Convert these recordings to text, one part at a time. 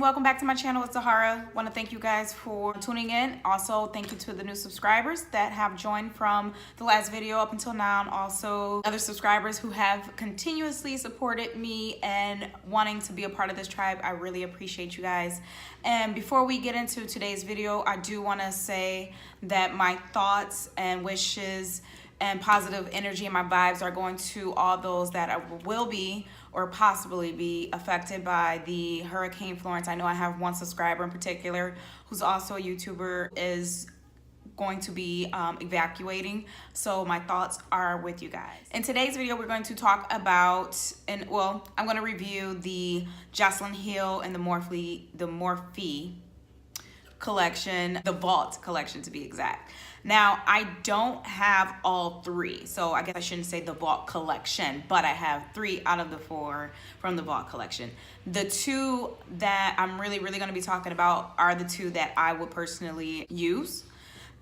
welcome back to my channel. It's Zahara. Want to thank you guys for tuning in. Also, thank you to the new subscribers that have joined from the last video up until now, and also other subscribers who have continuously supported me and wanting to be a part of this tribe. I really appreciate you guys. And before we get into today's video, I do want to say that my thoughts and wishes and positive energy and my vibes are going to all those that will be or possibly be affected by the Hurricane Florence. I know I have one subscriber in particular who's also a YouTuber is going to be evacuating. So my thoughts are with you guys. In today's video, we're going to talk about, I'm going to review the Jaclyn Hill and the Morphe collection, the Vault collection to be exact. Now, I don't have all three, so I guess I shouldn't say the Vault collection, but I have 3 out of the 4 from the Vault collection. The 2 that I'm really going to be talking about are the 2 that I would personally use.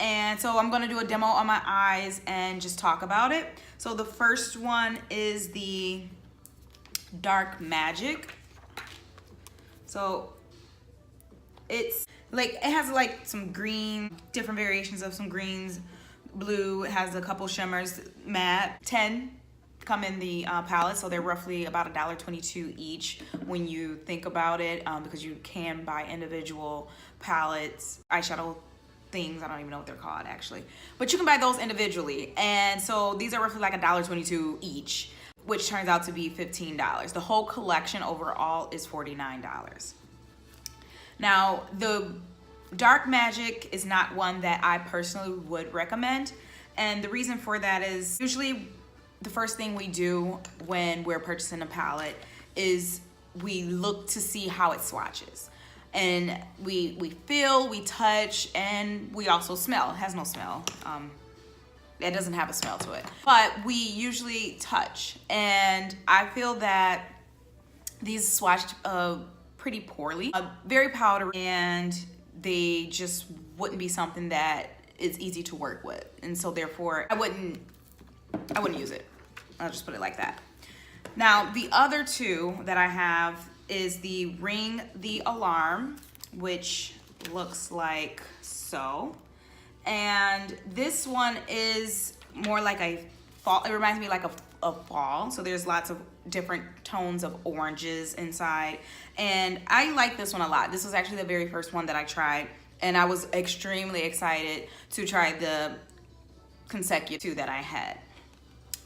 And so I'm going to do a demo on my eyes and just talk about it. So the first one is the Dark Magic. So it's like, it has like some green, different variations of some greens, blue, it has a couple shimmers, matte. 10 come in the palette, so they're roughly about $1.22 each when you think about it, because you can buy individual palettes, eyeshadow things, I don't even know what they're called actually, but you can buy those individually. And so these are roughly like $1.22 each, which turns out to be $15. The whole collection overall is $49. Now, the Dark Magic is not one that I personally would recommend. And the reason for that is usually the first thing we do when we're purchasing a palette is we look to see how it swatches. And we feel, we touch, and we also smell. It has no smell. It doesn't have a smell to it. But we usually touch. And I feel that these swatched pretty poorly, very powdery, and they just wouldn't be something that is easy to work with. And so therefore I wouldn't use it. I'll just put it like that. Now the other 2 that I have is the Ring the Alarm, which looks like so. And this one is more like a fall, it reminds me like of fall. So there's lots of different tones of oranges inside. And I like this one a lot. This was actually the very first one that I tried. And I was extremely excited to try the consecutive 2 that I had.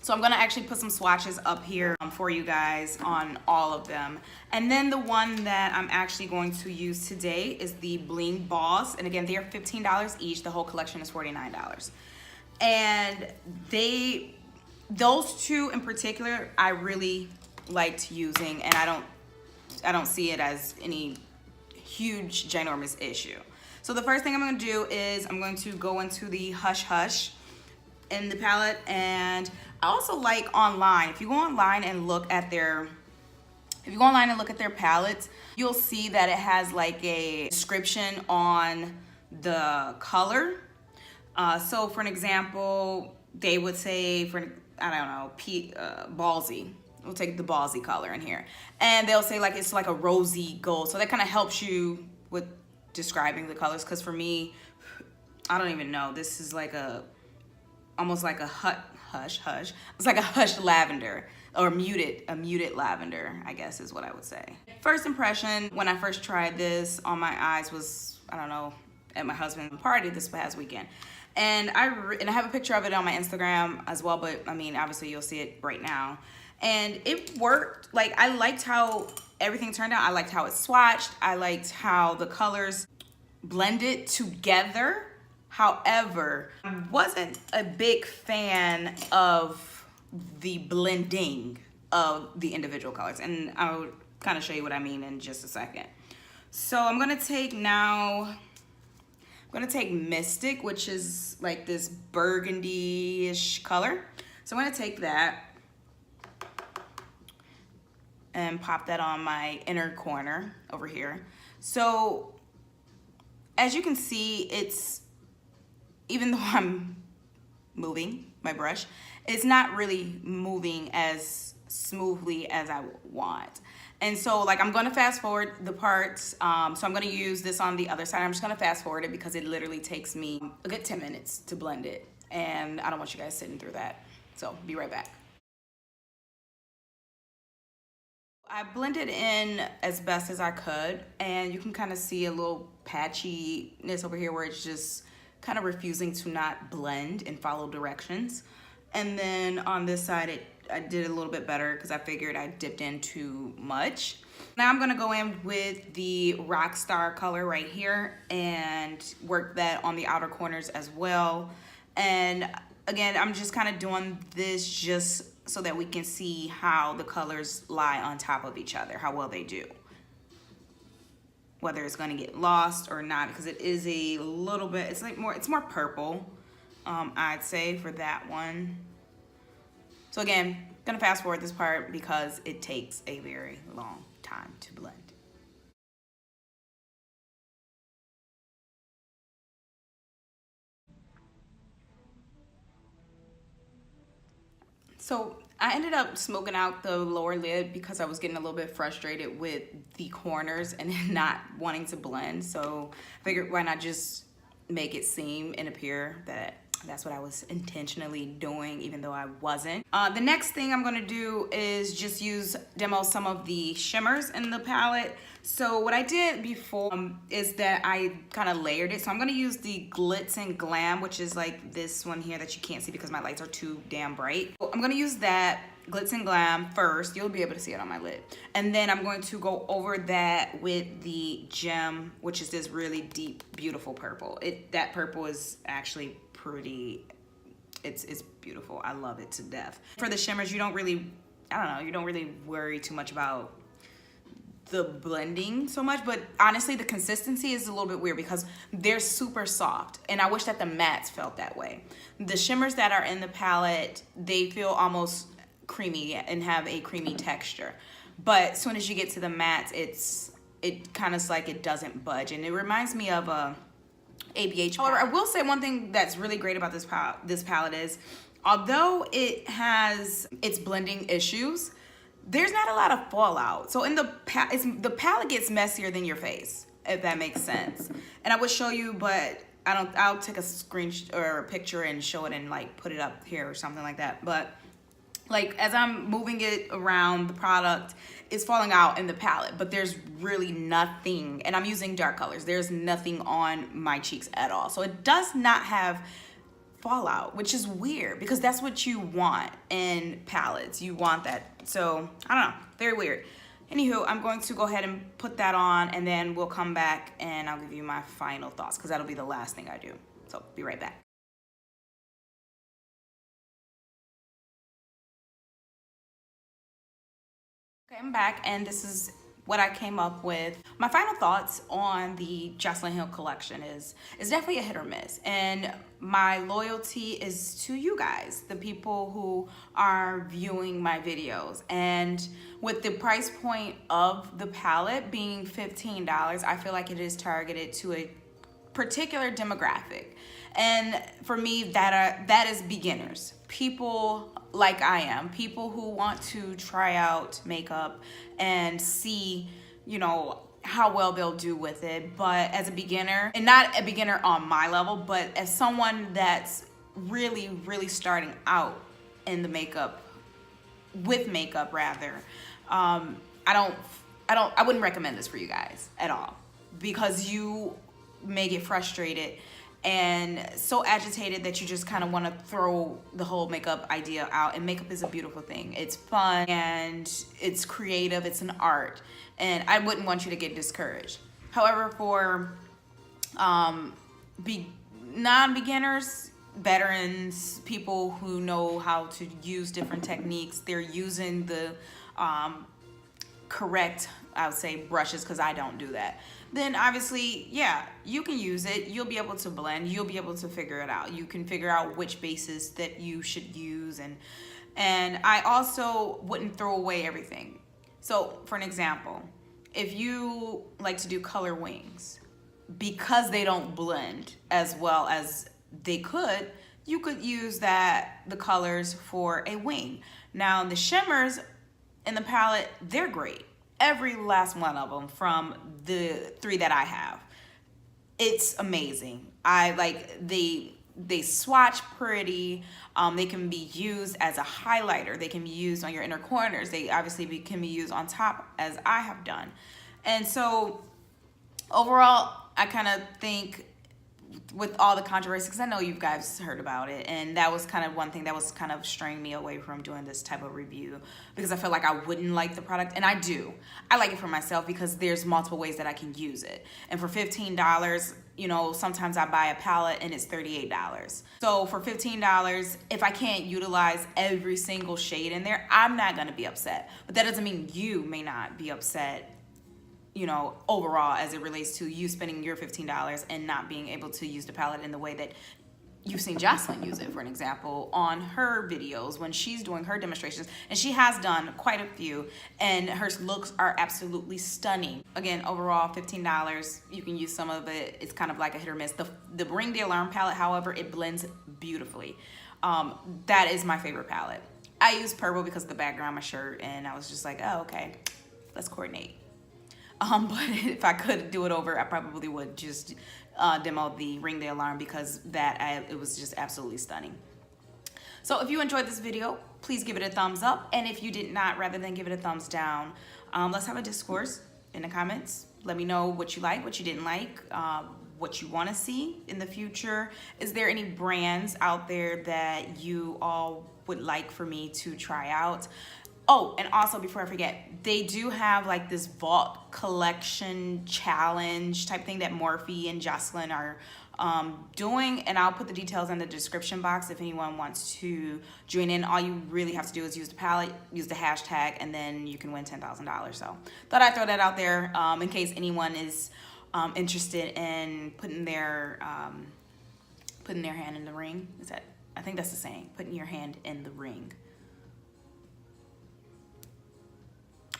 So I'm gonna actually put some swatches up here for you guys on all of them. And then the one that I'm actually going to use today is the Bling Boss. And again, they are $15 each. The whole collection is $49. And those 2 in particular, I really liked using, and I don't see it as any huge, ginormous issue. So the first thing I'm gonna do is I'm going to go into the Hush Hush in the palette. And I also like online, if you go online and look at their palettes, you'll see that it has like a description on the color. So for an example, they would say, for I don't know, ballsy. We'll take the ballsy color in here. And they'll say like it's like a rosy gold. So that kind of helps you with describing the colors. Because for me, I don't even know. This is like almost like a hush. It's like a hush lavender, or a muted lavender, I guess is what I would say. First impression when I first tried this on my eyes was, I don't know, at my husband's party this past weekend. And I have a picture of it on my Instagram as well, but I mean, obviously you'll see it right now. And it worked. Like, I liked how everything turned out. I liked how it swatched. I liked how the colors blended together. However, I wasn't a big fan of the blending of the individual colors. And I'll kind of show you what I mean in just a second. So I'm gonna take Mystic, which is like this burgundy-ish color. So I'm gonna take that and pop that on my inner corner over here. So as you can see, it's, even though I'm moving my brush, it's not really moving as smoothly as I want. And so like I'm gonna fast forward the parts. So I'm gonna use this on the other side. I'm just gonna fast forward it because it literally takes me a good 10 minutes to blend it. And I don't want you guys sitting through that. So be right back. I blended in as best as I could, and you can kind of see a little patchiness over here where it's just kind of refusing to not blend and follow directions. And then on this side, I did a little bit better because I figured I dipped in too much. Now I'm gonna go in with the Rockstar color right here and work that on the outer corners as well. And again, I'm just kind of doing this just so that we can see how the colors lie on top of each other, how well they do. Whether it's gonna get lost or not, because it is a little bit, it's more purple, I'd say, for that one. So again, gonna fast forward this part because it takes a very long time to blend. So I ended up smoking out the lower lid because I was getting a little bit frustrated with the corners and not wanting to blend. So I figured why not just make it seem and appear that that's what I was intentionally doing, even though I wasn't. The next thing I'm gonna do is just demo some of the shimmers in the palette. So what I did before is that I kind of layered it. So I'm gonna use the Glitz and Glam, which is like this one here that you can't see because my lights are too damn bright. So I'm gonna use that Glitz and Glam first. You'll be able to see it on my lid. And then I'm going to go over that with the Gem, which is this really deep, beautiful purple. That purple is actually pretty, it's beautiful. I love it to death. For the shimmers, you don't really worry too much about the blending so much, but honestly the consistency is a little bit weird because they're super soft, and I wish that the mattes felt that way. The shimmers that are in the palette, they feel almost creamy and have a creamy texture, but as soon as you get to the mattes, it kind of like it doesn't budge, and it reminds me of a ABH. However, I will say one thing that's really great about this palette is, although it has its blending issues, there's not a lot of fallout. So in the palette gets messier than your face, if that makes sense. And I would show you, but I'll take a screenshot or a picture and show it and like put it up here or something like that. But like as I'm moving it around, the product is falling out in the palette, but there's really nothing, and I'm using dark colors, there's nothing on my cheeks at all. So it does not have fallout, which is weird because that's what you want in palettes. You want that. So I don't know, very weird. Anywho, I'm going to go ahead and put that on, and then we'll come back and I'll give you my final thoughts because that'll be the last thing I do. So be right back. Okay, I'm back, and this is what I came up with. My final thoughts on the Jaclyn Hill collection is definitely a hit or miss, and my loyalty is to you guys, the people who are viewing my videos. And with the price point of the palette being $15, I feel like it is targeted to a particular demographic, and for me that is beginners, people like I am, people who want to try out makeup and see, you know, how well they'll do with it. But as a beginner, and not a beginner on my level, but as someone that's really starting out in the makeup, with makeup rather, I wouldn't recommend this for you guys at all, because you may get frustrated and so agitated that you just kind of want to throw the whole makeup idea out. And makeup is a beautiful thing. It's fun and it's creative. It's an art, and I wouldn't want you to get discouraged. However, for non-beginners, veterans, people who know how to use different techniques, they're using the correct, I would say, brushes, because I don't do that, then obviously, yeah, you can use it. You'll be able to blend. You'll be able to figure it out. You can figure out which bases that you should use. And I also wouldn't throw away everything. So for an example, if you like to do color wings, because they don't blend as well as they could, you could use the colors for a wing. Now the shimmers in the palette, they're great. every last one of them from the 3 that I have. It's amazing. I like they swatch pretty. They can be used as a highlighter. They can be used on your inner corners. They obviously can be used on top, as I have done. And so overall, I kind of think with all the controversy, because I know you guys heard about it, and that was kind of one thing that was kind of straying me away from doing this type of review, because I feel like I wouldn't like the product, and I do. I like it for myself because there's multiple ways that I can use it. And for $15, you know, sometimes I buy a palette and it's $38. So for $15, if I can't utilize every single shade in there, I'm not gonna be upset. But that doesn't mean you may not be upset, you know, overall, as it relates to you spending your $15 and not being able to use the palette in the way that you've seen Jaclyn use it, for an example, on her videos when she's doing her demonstrations. And she has done quite a few, and her looks are absolutely stunning. Again, overall, $15, you can use some of it. It's kind of like a hit or miss. The Ring the Alarm palette, however, it blends beautifully. That is my favorite palette. I use purple because of the background of my shirt, and I was just like, oh, okay, let's coordinate. But if I could do it over, I probably would just demo the Ring the Alarm, because it was just absolutely stunning. So if you enjoyed this video, please give it a thumbs up. And if you did not, rather than give it a thumbs down, let's have a discourse in the comments. Let me know what you like, what you didn't like, what you want to see in the future. Is there any brands out there that you all would like for me to try out? Oh, and also, before I forget, they do have like this Vault Collection challenge type thing that Morphe and Jaclyn are doing, and I'll put the details in the description box if anyone wants to join in. All you really have to do is use the palette, use the hashtag, and then you can win $10,000. So thought I'd throw that out there in case anyone is interested in putting their hand in the ring. I think that's the saying, putting your hand in the ring.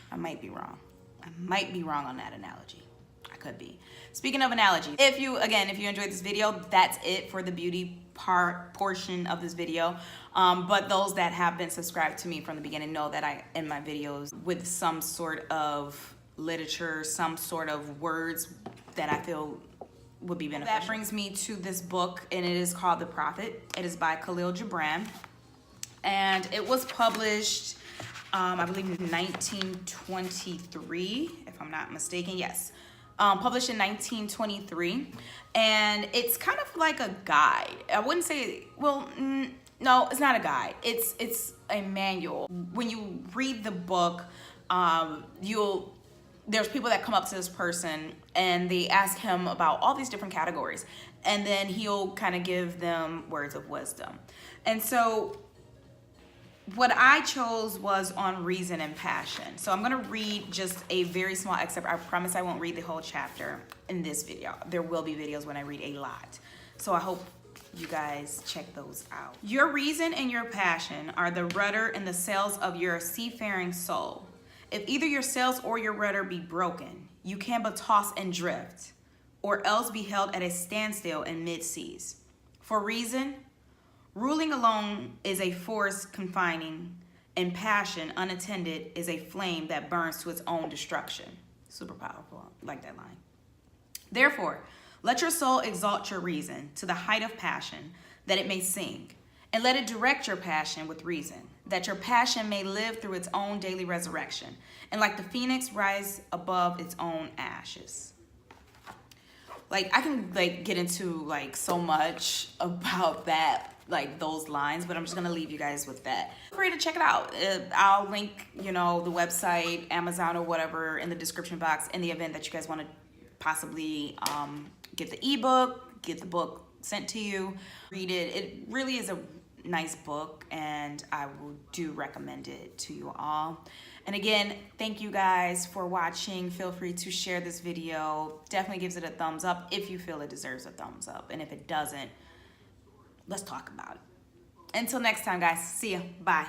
I might be wrong. I might be wrong on that analogy. I could be. Speaking of analogy, if you enjoyed this video, that's it for the beauty portion of this video. But those that have been subscribed to me from the beginning know that I end my videos with some sort of literature, some sort of words that I feel would be beneficial. That brings me to this book, and it is called The Prophet. It is by Khalil Gibran, and it was published I believe in 1923, if I'm not mistaken. Yes, published in 1923, and it's kind of like a guide. I wouldn't say, well, no, it's not a guide. It's a manual. When you read the book, there's people that come up to this person and they ask him about all these different categories, and then he'll kind of give them words of wisdom. And so what I chose was on reason and passion. So I'm gonna read just a very small excerpt. I promise I won't read the whole chapter in this video. There will be videos when I read a lot. So I hope you guys check those out. Your reason and your passion are the rudder and the sails of your seafaring soul. If either your sails or your rudder be broken, you can but toss and drift, or else be held at a standstill in mid-seas. For reason, ruling alone is a force confining, and passion unattended is a flame that burns to its own destruction. Super powerful, I like that line. Therefore, let your soul exalt your reason to the height of passion, that it may sing, and let it direct your passion with reason, that your passion may live through its own daily resurrection, and like the phoenix rise above its own ashes. Like, I can get into so much about that, those lines, but I'm just gonna leave you guys with that. Feel free to check it out. I'll link, the website, Amazon, or whatever in the description box in the event that you guys want to possibly get the ebook, get the book sent to you, read it. It really is a nice book, and I do recommend it to you all. And again, thank you guys for watching. Feel free to share this video. Definitely gives it a thumbs up if you feel it deserves a thumbs up. And if it doesn't, let's talk about it. Until next time, guys. See ya. Bye.